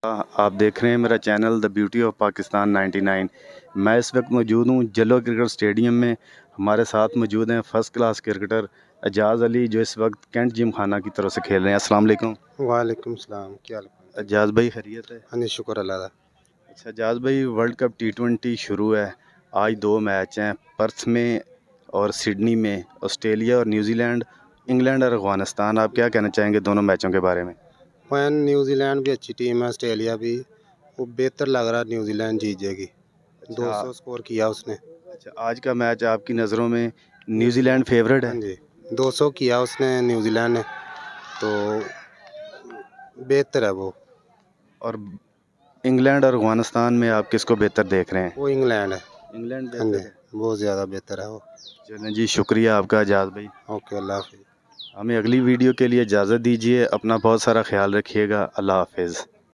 आप देख रहे हैं मेरा channel the beauty of Pakistan 99। मैं इस वक्त मौजूद हूँ जलो क्रिकेट स्टेडियम में। हमारे साथ मौजूद हैं फर्स्ट क्लास क्रिकेटर एजाज़ अली, जो इस वक्त कैंट जिम खाना की तरफ से खेल रहे हैं। अस्सलाम वालेकुम। वालेकुम सलाम, क्या हाल है? एजाज़ भाई खैरियत है? हाँ जी, शुक्र अल्लाह का। अच्छा एजाज़ भाई, वर्ल्ड कप T20 शुरू है। आज 2 मैच हैं, पर्थ में और सिडनी में। ऑस्ट्रेलिया और न्यूजीलैंड, इंग्लैंड और अफ़गानिस्तान। आप क्या कहना चाहेंगे दोनों मैचों के बारे में? वैन न्यूजीलैंड भी अच्छी टीम है, ऑस्ट्रेलिया भी। वो बेहतर लग रहा है, न्यूजीलैंड जीत जाएगी। अच्छा 200 स्कोर किया उसने। अच्छा, आज का मैच आपकी नज़रों में न्यूजीलैंड फेवरेट हाँ है? जी, 200 किया उसने न्यूजीलैंड ने, तो बेहतर है वो। और इंग्लैंड और अफगानिस्तान में आप किसको बेहतर देख रहे हैं? वो इंग्लैंड है। इंग्लैंड हाँ जी, बेहतर है। बहुत ज़्यादा बेहतर है वो। चलें जी, शुक्रिया आपका एजाज़ भाई। ओके, अल्लाह हाफिज़। हमें अगली वीडियो के लिए इजाज़त दीजिए। अपना बहुत सारा ख्याल रखिएगा। अल्लाह हाफिज़।